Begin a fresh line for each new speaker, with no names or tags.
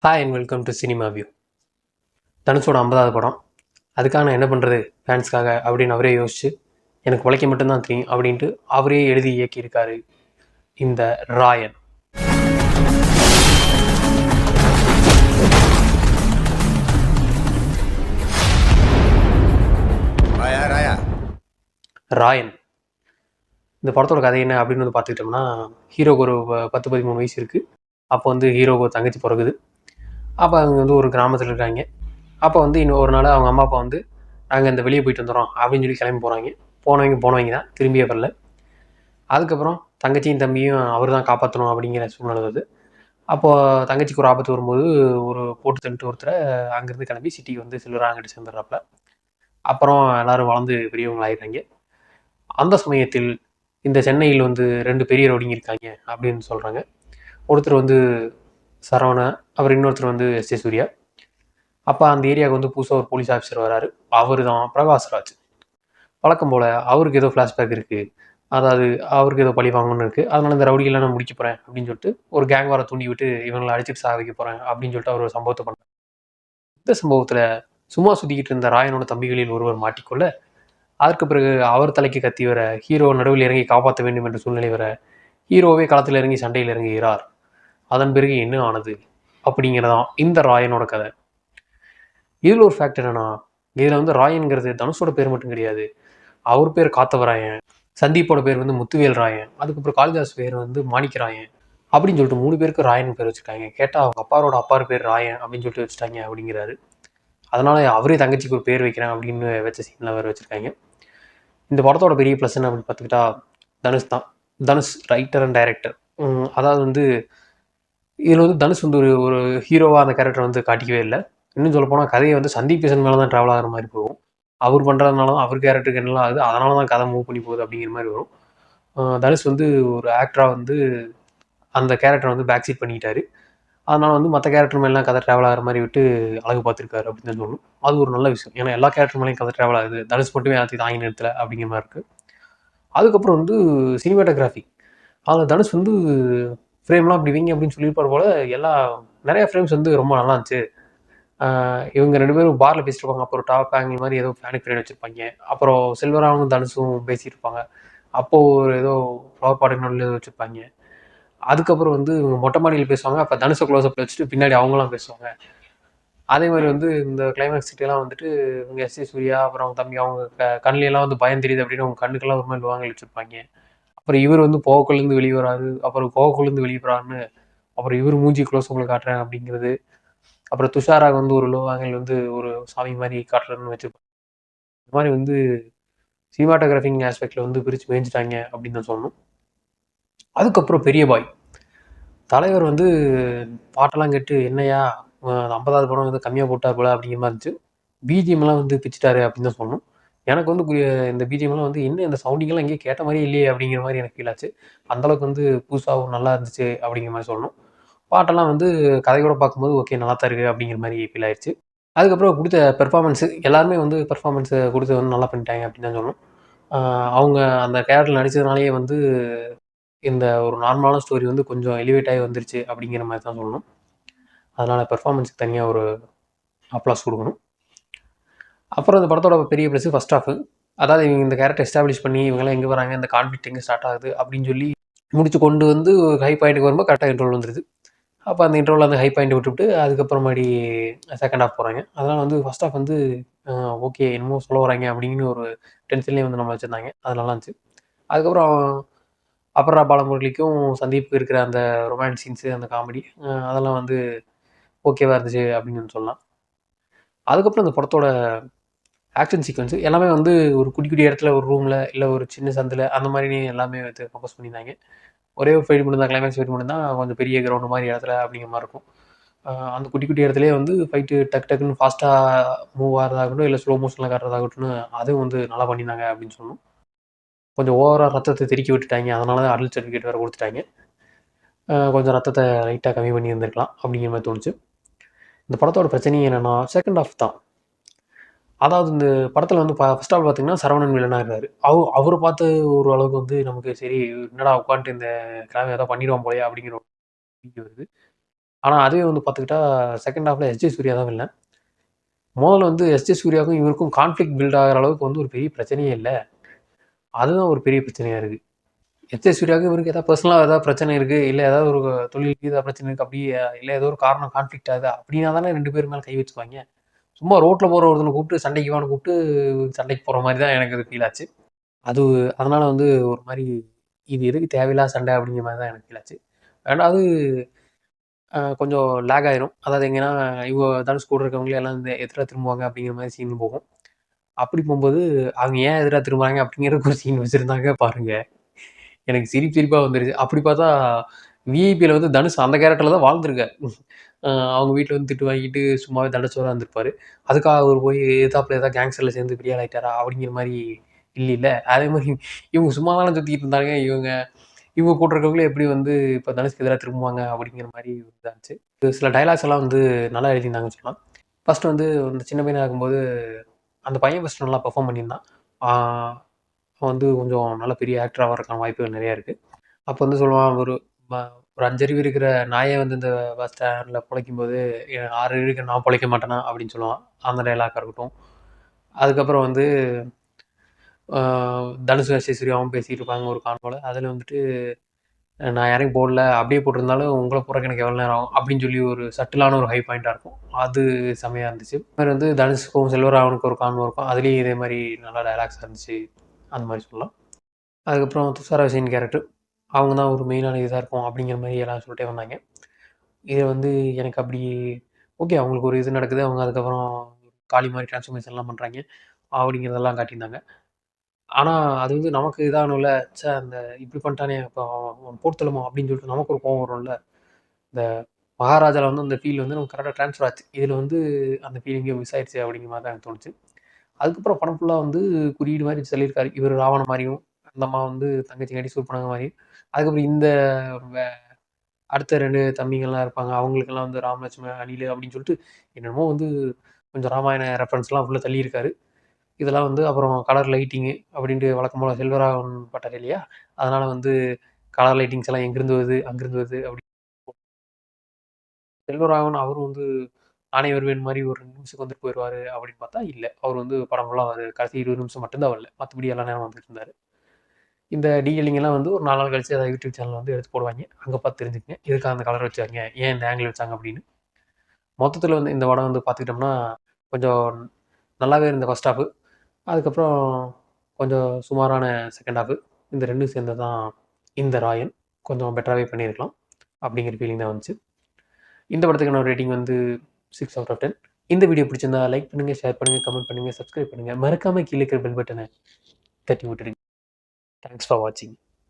Hi and welcome to cinema view. தனுஷோட 50வது படம். அதுக்காக நான் என்ன பண்ணுறது ஃபேன்ஸ்க்காக அப்படின்னு அவரே யோசிச்சு எனக்கு உழைக்க மட்டும்தான் தெரியும் அப்படின்ட்டு அவரே எழுதி இயக்கியிருக்காரு இந்த ராயன். ராயன் இந்த படத்தோட கதை என்ன அப்படின்னு வந்து பார்த்துக்கிட்டோம்னா, ஹீரோக்கு ஒரு 10-13 வயசு இருக்குது. அப்போ வந்து ஹீரோக்கு ஒரு தங்கச்சி பிறகுது. அப்போ அவங்க வந்து ஒரு கிராமத்தில் இருக்காங்க. அப்போ வந்து இன்னும் ஒரு நாள் அவங்க அம்மா அப்பா வந்து நாங்கள் இந்த வெளியே போயிட்டு வந்துடுறோம் அப்படின்னு சொல்லி கிளம்பி போகிறாங்க. போனவங்க தான் திரும்பியே வரல. அதுக்கப்புறம் தங்கச்சியும் தம்பியும் அவர் தான் காப்பாற்றணும் அப்படிங்கிற சூழ்நிலை வருது. அப்போது தங்கச்சிக்கு ஒரு ஆபத்து வரும்போது ஒரு போட்டு தள்ளிட்டு ஒருத்தரை அங்கேருந்து கிளம்பி சிட்டிக்கு வந்து சில்வராங்கிட்டு சேர்ந்துடுறாப்புல. அப்புறம் எல்லோரும் வளர்ந்து பெரியவங்க ஆகிடுறாங்க. அந்த சமயத்தில் இந்த சென்னையில் வந்து 2 பெரிய ரவுடிங்க இருக்காங்க அப்படின்னு சொல்கிறாங்க. ஒருத்தர் வந்து சரவணா, அப்புறம் இன்னொருத்தர் வந்து எஸ்.ஜே. சூர்யா. அப்போ அந்த ஏரியாவுக்கு வந்து புதுசாக ஒரு போலீஸ் ஆஃபீஸர் வராரு. அவர் தான் பிரகாஷ்ராஜ். வழக்கம் போல் அவருக்கு ஏதோ ஃப்ளாஷ்பேக் இருக்குது. அதாவது அவருக்கு ஏதோ பழி வாங்கணும்னு இருக்குது. அதனால் இந்த ரவுடிகள்லாம் நான் முடிக்க போகிறேன் அப்படின்னு சொல்லிட்டு ஒரு கேங் வாரை தூண்டி விட்டு இவங்களை அடிச்சுட்டு சாவிக்க போகிறேன் அப்படின்னு சொல்லிட்டு அவர் ஒரு சம்பவத்தை பண்ணார். இந்த சம்பவத்தில் சும்மா சுற்றிக்கிட்டு இருந்த ராயனோட தம்பிகளில் ஒருவர் மாட்டிக்கொள்ள, அதற்கு பிறகு அவர் தலைக்கு கத்தி வர, ஹீரோ நடுவில் இறங்கி காப்பாற்ற வேண்டும் என்ற சூழ்நிலை வர, ஹீரோவே களத்தில் இறங்கி சண்டையில் இறங்குகிறார். அதன் பிறகு என்ன ஆனது அப்படிங்கிறதான் இந்த ராயனோட கதை. இதில் ஒரு ஃபேக்ட் என்னன்னா, இதில் வந்து ராயன்கிறது தனுஷோட பேர் மட்டும் கிடையாது. அவர் பேர் காத்தவராயன், சந்தீப்போட பேர் வந்து முத்துவேல் ராயன், அதுக்கப்புறம் காளிதாஸ் பேர் வந்து மாணிக்கராயன் அப்படின்னு சொல்லிட்டு 3 பேருக்கு ராயன் பேர் வச்சுருக்காங்க. கேட்டால் அவங்க அப்பாரோட பேர் ராயன் அப்படின்னு சொல்லிட்டு வச்சுட்டாங்க அப்படிங்கிறாரு. அதனால் அவரே தங்கச்சிக்கு ஒரு பேர் வைக்கிறேன் அப்படின்னு வச்ச சீனில் வேறு வச்சுருக்காங்க. இந்த படத்தோட பெரிய ப்ளஸ் என்ன அப்படின்னு பார்த்துக்கிட்டா தனுஷ் தான். Dhanush writer and director. அதாவது வந்து இதில் வந்து தனுஷ் வந்து ஒரு ஹீரோவாக அந்த கேரக்டர் வந்து காட்டிக்கவே இல்லை. இன்னும் சொல்லப்போனால் கதையை வந்து சந்தீப் கிஷன் மேலே தான் ட்ராவல் ஆகிற மாதிரி போகும். அவர் பண்ணுறதுனால தான் அவர் கேரக்டருக்கு என்னெல்லாம் ஆகுது, அதனால தான் கதை மூவ் பண்ணி போகுது அப்படிங்கிற மாதிரி வரும். தனுஷ் வந்து ஒரு ஆக்டராக வந்து அந்த கேரக்டரை வந்து பேக் சீட் பண்ணிக்கிட்டாரு. அதனால் வந்து மற்ற கேரக்டர் மேலாம் கதை ட்ராவல் ஆகிற மாதிரி விட்டு அழகு பார்த்துருக்காரு அப்படின்னு தான் சொல்லணும். அது ஒரு நல்ல விஷயம். ஏன்னா எல்லா கேரக்டர் மேலேயும் கதை ட்ராவல் ஆகுது, தனுஷ் மட்டுமே எல்லாத்தையும் தாங்கி நிறுத்தலை அப்படிங்கிற மாதிரி இருக்குது. அதுக்கப்புறம் வந்து சினிமாட்டோகிராஃபி. அதில் தனுஷ் வந்து ஃப்ரேம்லாம் அப்படி வைங்க அப்படின்னு சொல்லியிருப்பார் போல். நிறையா ஃப்ரேம்ஸ் வந்து ரொம்ப நல்லா இருந்துச்சு. இவங்க 2 பேரும் பாரில் பேசிட்டு இருப்பாங்க. அப்புறம் டாப் ஆங்கிள் மாதிரி ஏதோ ஃபேனுக்கு பின்னாடி வச்சுருப்பாங்க. அப்புறம் செல்வராவும் தனுஷும் பேசியிருப்பாங்க. அப்போது ஒரு ஏதோ ஃப்ளவர் பாட்டுக்கு ஏதோ வச்சுருப்பாங்க. அதுக்கப்புறம் வந்து இவங்க மொட்டை மாடியில் பேசுவாங்க. அப்போ தனுஷை க்ளோஸ்அப்பில் வச்சுட்டு பின்னாடி அவங்களாம் பேசுவாங்க. அதே மாதிரி வந்து இந்த கிளைமேக்ஸ் கிட்டேலாம் வந்துட்டு இவங்க எஸ்.ஜே. சூர்யா அப்புறம் அவங்க தம்பி அவங்க கண்ணிலெல்லாம் வந்து பயம் தெரியுது அப்படின்னு அவங்க கண்ணுக்கெல்லாம் ஒரு மாதிரி வாங்கி வச்சுருப்பாங்க. அப்புறம் இவர் வந்து போகக்குள்ளேருந்து வெளியே வராரு, அப்புறம் கோகக்குள்ளேருந்து வெளியே போகிறாருன்னு, அப்புறம் இவர் மூஞ்சி க்ளோஸ்அப்பில் காட்டுறேன் அப்படிங்கிறது. அப்புறம் துஷாராக வந்து ஒரு லோ ஆங்கிள் வந்து ஒரு சாமி மாதிரி காட்டுறதுன்னு வச்சுருப்பாங்க. இந்த மாதிரி வந்து சினிமாட்டோகிராஃபிங் ஆஸ்பெக்டில் வந்து பிரித்து மேய்ஞ்சிட்டாங்க அப்படின்னு தான் சொல்லணும். அதுக்கப்புறம் பெரிய பாய் தலைவர் வந்து பாட்டெல்லாம் கேட்டு என்னையா 50வது படம் வந்து கம்மியாக போட்டார் போல அப்படிங்கிற மாதிரி இருந்துச்சு. பிஜிஎம்லாம் வந்து பிச்சுட்டாரு அப்படின்னு தான் சொல்லணும். எனக்கு வந்து இந்த பிஜிஎம்லாம் வந்து என்ன இந்த சவுண்டிங்கெல்லாம் எங்கேயும் கேட்ட மாதிரியே இல்லையே அப்படிங்கிற மாதிரி எனக்கு ஃபீல் ஆச்சு. அந்தளவுக்கு வந்து புதுசாகவும் நல்லா இருந்துச்சு அப்படிங்கிற மாதிரி சொல்லணும். பாட்டெல்லாம் வந்து கதையோட பார்க்கும்போது ஓகே நல்லா தான் இருக்குது அப்படிங்கிற மாதிரி ஃபீல் ஆயிடுச்சு. அதுக்கப்புறம் கொடுத்த பெர்ஃபார்மன்ஸு எல்லாருமே வந்து பெர்ஃபார்மன்ஸை கொடுத்து வந்து நல்லா பண்ணிட்டாங்க அப்படின்னு தான் சொல்லணும். அவங்க அந்த கேரக்டர் நடித்ததுனாலேயே வந்து இந்த ஒரு நார்மலான ஸ்டோரி வந்து கொஞ்சம் எலிவேட் ஆகி வந்துருச்சு அப்படிங்கிற மாதிரி தான் சொல்லணும். அதனால் பெர்ஃபார்மன்ஸுக்கு தனியாக ஒரு அப்ளாஸ் கொடுக்கணும். அப்புறம் இந்த படத்தோட பெரிய ப்ளஸ் ஃபஸ்ட் ஹாஃபு. அதாவது இவங்க இந்த கேரக்டர் எஸ்டாப்ளிஷ் பண்ணி இவங்கெல்லாம் எங்கே வராங்க, இந்த கான்ஃப்ளிக்ட் எங்கே ஸ்டார்ட் ஆகுது அப்படின்னு சொல்லி முடிச்சு கொண்டு வந்து ஒரு ஹை பாயிண்ட்டுக்கு வரும்போது கரெக்டாக இன்ட்ரோல் வந்துடுது. அப்போ அந்த இன்ட்ரோவில் அந்த ஹை பாயிண்ட் விட்டுவிட்டு அதுக்கப்புறமாடி செகண்ட் ஹாஃப் போகிறாங்க. அதனால் வந்து ஃபஸ்ட் ஹாஃப் வந்து ஓகே என்னமோ சொல்ல வராங்க அப்படின்னு ஒரு டென்ஷன்லேயே வந்து நம்ம வச்சுருந்தாங்க. அது நல்லா இருந்துச்சு. அதுக்கப்புறம் அபர்ணா பாலமுரளிக்கும் சந்தீப்புக்கு இருக்கிற அந்த ரொமான்ஸ் சீன்ஸு, அந்த காமெடி அதெல்லாம் வந்து ஓகேவாக இருந்துச்சு அப்படின்னு சொல்லலாம். அதுக்கப்புறம் இந்த படத்தோட ஆக்ஷன் சீக்வன்ஸு எல்லாமே வந்து ஒரு குட்டி குட்டி இடத்துல ஒரு ரூமில் இல்லை ஒரு சின்ன சந்தில் அந்த மாதிரி எல்லாமே வந்து ஃபோக்கஸ் பண்ணியிருந்தாங்க. ஒரே ஒரு ஃபைட் மட்டும் தான், கிளைமேக்ஸ் ஃபைட் மட்டும் தான் கொஞ்சம் பெரிய கிரவுண்டு மாதிரி இடத்துல அப்படிங்கிற மாதிரி இருக்கும். அந்த குட்டி குட்டி இடத்துலேயே வந்து ஃபைட்டு டக்குன்னு ஃபாஸ்ட்டாக மூவ் ஆகிறதாகட்டும், இல்லை ஸ்லோ மோஷனில் காட்டுறதாகட்டும்னு அதுவும் வந்து நல்லா பண்ணியிருந்தாங்க அப்படின்னு சொல்லணும். கொஞ்சம் ஓவராக ரத்தத்தை தெறிக்கி விட்டுட்டாங்க. அதனால தான் அடல்ட் சர்டிஃபிகேட் வேறு கொடுத்துட்டாங்க. கொஞ்சம் ரத்தத்தை லைட்டாக கம்மி பண்ணி இருந்திருக்கலாம் அப்படிங்கிற மாதிரி தோணுச்சு. இந்த படத்தோட பிரச்சனையே என்னென்னா செகண்ட் ஹாஃப் தான். அதாவது இந்த படத்தில் வந்து ஃபஸ்ட் ஆஃப் பார்த்திங்கன்னா சரவணன் வில்லனாக இருக்காரு. அவரை பார்த்து ஒரு அளவுக்கு வந்து நமக்கு சரி என்னடா உட்காந்துட்டு இந்த கிழமை ஏதாவது பண்ணிடுவான் போலையா அப்படிங்கிற ஒரு வருது. ஆனால் அதுவே வந்து பார்த்துக்கிட்டா செகண்ட் ஹாஃபில் எஸ்ஜே சூர்யா தான் வில்லன். முதல்ல வந்து எஸ்ஜே சூர்யாவுக்கும் இவருக்கும் கான்ஃப்ளிக்ட் பில்ட் ஆகிற அளவுக்கு வந்து ஒரு பெரிய பிரச்சனையே இல்லை. அதுதான் ஒரு பெரிய பிரச்சனையாக இருக்குது. எஸ்ஜே சூர்யாவுக்கு இவருக்கு ஏதாவது பர்சனலாக ஏதாவது பிரச்சனை இருக்குது, இல்லை ஏதாவது ஒரு தொழிலுக்கு ஏதாவது பிரச்சனை இருக்குது, அப்படி இல்லை ஏதோ ஒரு காரணம் கான்ஃப்ளிக்ட் ஆகுது அப்படின்னா தானே 2 பேர் மேலே கை வச்சுக்குவாங்க. சும்மா ரோட்டில் போகிற ஒருத்தனை கூப்பிட்டு சண்டைக்கு வான்னு கூப்பிட்டு சண்டைக்கு போகிற மாதிரி தான் எனக்கு இது ஃபீல் ஆச்சு. அதனால் வந்து ஒரு மாதிரி இது எதுக்கு தேவையில்லாத சண்டை அப்படிங்கிற மாதிரி தான் எனக்கு ஃபீல் ஆச்சு. ரெண்டாவது கொஞ்சம் லேக் ஆயிரும். அதாவது எங்கன்னா இவங்க தனுஷ் கூட இருக்கவங்களே எல்லாம் இந்த எதிராக திரும்புவாங்க அப்படிங்கிற மாதிரி சீன் போகும். அப்படி போகும்போது அவங்க ஏன் எதிராக திரும்புறாங்க அப்படிங்கிறதுக்கு ஒரு சீன் வச்சுருந்தாங்க பாருங்க. எனக்கு சிரிப்பாக வந்துருச்சு. அப்படி பார்த்தா விஐபியில் வந்து தனுஷ் அந்த கேரக்டரில் தான் வாழ்ந்துருக்கார். அவங்க வீட்டில் வந்து திட்டு வாங்கிட்டு சும்மாவே தண்டச்சோராக இருந்திருப்பார். அதுக்காக அவர் போய் எதிர்த்தாப்புல ஏதாவது கேங்ஸ்டரில் சேர்ந்து பெரிய ஆள் ஆகிட்டாரா அப்படிங்கிற மாதிரி இல்லைல்ல. அதே மாதிரி இவங்க சும்மா தானே சுற்றிக்கிட்டு இருந்தாங்க. இவங்க கூட இருக்கவங்களே எப்படி வந்து இப்போ தனுஷ்க்கு எதிராக திரும்புவாங்க அப்படிங்கிற மாதிரி இதாச்சு. சில டைலாக்ஸ் எல்லாம் வந்து நல்லா எழுதியிருந்தாங்கன்னு சொல்லலாம். ஃபஸ்ட்டு வந்து அந்த சின்ன பையனாக இருக்கும்போது அந்த பையன் ஃபஸ்ட்டு நல்லா பெர்ஃபார்ம் பண்ணியிருந்தான். அவன் வந்து கொஞ்சம் நல்ல பெரிய ஆக்டராக வரக்கான வாய்ப்புகள் நிறையா இருக்குது. அப்போ வந்து சொல்லுவான், ஒரு 5 அறிவு இருக்கிற நாயை வந்து இந்த பஸ் ஸ்டாண்டில் பிழைக்கும்போது 6 அறிவு இருக்கிற நான் பிழைக்க மாட்டேனா அப்படின்னு சொல்லுவான். அந்த டைலாக்காக இருக்கட்டும். அதுக்கப்புறம் வந்து தனுஷ் எஸ்ஜே சூர்யாவும் பேசிகிட்டு இருப்பாங்க ஒரு கான்வோல. அதில் வந்துட்டு நான் யாரையும் போடல, அப்படியே போட்டிருந்தாலும் உங்களை போடுறக்கு எனக்கு எவ்வளோ நேரம் ஆகும் அப்படின்னு சொல்லி ஒரு சட்டிலான ஒரு ஹை பாயிண்ட்டாக இருக்கும். அது செம்மையாக இருந்துச்சு. இது மாதிரி வந்து தனுஷ்க்கும் செல்வராகவனுக்கு ஒரு கான்வோ இருக்கும். அதுலேயும் இதே மாதிரி நல்லா டைலாக்ஸ் இருந்துச்சு. அந்த மாதிரி சொல்லலாம். அதுக்கப்புறம் துஷாரா ஹுசைன் கேரக்டர், அவங்க தான் ஒரு மெயினான இதாக இருக்கும் அப்படிங்கிற மாதிரி எல்லாம் சொல்லிட்டே வந்தாங்க. இதை வந்து எனக்கு அப்படி ஓகே, அவங்களுக்கு ஒரு இது நடக்குது, அவங்க அதுக்கப்புறம் காளி மாதிரி டிரான்ஸ்ஃபர்மேஷன்லாம் பண்ணுறாங்க அப்படிங்கிறதெல்லாம் காட்டியிருந்தாங்க. ஆனால் அது வந்து நமக்கு இதாகணும்ல, அந்த இப்படி பண்ணிட்டானே இப்போ அவன் போர்த்தலுமோ அப்படின்னு சொல்லிட்டு நமக்கு ஒரு கோவம் வரும்ல. இந்த மகாராஜாவில் வந்து அந்த ஃபீல் வந்து நமக்கு கரெக்டாக ட்ரான்ஸ்ஃபர் ஆச்சு. இதில் வந்து அந்த ஃபீலிங்கே மிஸ் ஆயிடுச்சு அப்படிங்கிற மாதிரி தான் எனக்கு தோணுச்சு. அதுக்கப்புறம் படம் ஃபுல்லாக வந்து குறியீடு மாதிரி சொல்லியிருக்காரு. இவர் ராவண மாதிரியும், அந்த அம்மா வந்து தங்கச்சிங்காட்டி சூப்பனாங்க மாதிரியும். அதுக்கப்புறம் இந்த அடுத்த 2 தம்பிங்கள்லாம் இருப்பாங்க. அவங்களுக்கெல்லாம் வந்து ராமலட்சுமண அணிலு அப்படின்னு சொல்லிட்டு என்னென்னமோ வந்து கொஞ்சம் ராமாயண ரெஃபரன்ஸ்லாம் ஃபுல்லாக தள்ளியிருக்காரு. இதெல்லாம் வந்து அப்புறம் கலர் லைட்டிங்கு அப்படின்ட்டு வழக்கம் போல் செல்வராகவன் பட்டார் இல்லையா? அதனால் வந்து கலர் லைட்டிங்ஸ் எல்லாம் எங்கேருந்து வருது, அங்கேருந்து வருது அப்படி. செல்வராகவன் அவரும் வந்து நானே வருவேன் மாதிரி ஒரு 2 நிமிஷத்துக்கு வந்துட்டு போயிடுவார் அப்படின்னு பார்த்தா இல்லை. அவர் வந்து படம் ஃபுல்லாக கடைசி 20 நிமிஷம் மட்டும்தான் வரல. மற்றபடி எல்லா நேரம் வந்துட்டு இருந்தார். இந்த டீடைலிங் எல்லாம் வந்து ஒரு 4 நாள் கழிச்சு ஏதாவது யூடியூப் சேனல் வந்து எடுத்து போடுவாங்க. அங்கே பார்த்து தெரிஞ்சுக்கங்க. எதுக்காக அந்த கலர் வச்சாங்க, ஏன் இந்த ஆங்கிள் வச்சாங்க அப்படின்னு. மொத்தத்தில் வந்து இந்த படம் வந்து பார்த்துக்கிட்டோம்னா கொஞ்சம் நல்லாவே இருந்த ஃபர்ஸ்ட் ஹாஃபு. அதுக்கப்புறம் கொஞ்சம் சுமாரான செகண்ட் ஹாஃபு. இந்த 2ம் சேர்ந்து தான் இந்த ராயன் கொஞ்சம் பெட்டராகவே பண்ணியிருக்கலாம் அப்படிங்கிற ஃபீலிங் தான் வந்துச்சு. இந்த படத்துக்கான ரேட்டிங் வந்து 6 out of 10. இந்த வீடியோ பிடிச்சிருந்தா லைக் பண்ணுங்கள், ஷேர் பண்ணுங்கள், கமெண்ட் பண்ணுங்கள், சப்ஸ்கிரைப் பண்ணுங்கள். மறக்காமல் கீழே இருக்கிற பெல் பட்டனை தட்டி விட்டுடுங்க. தேங்க்ஸ் ஃபார் வாட்சிங்.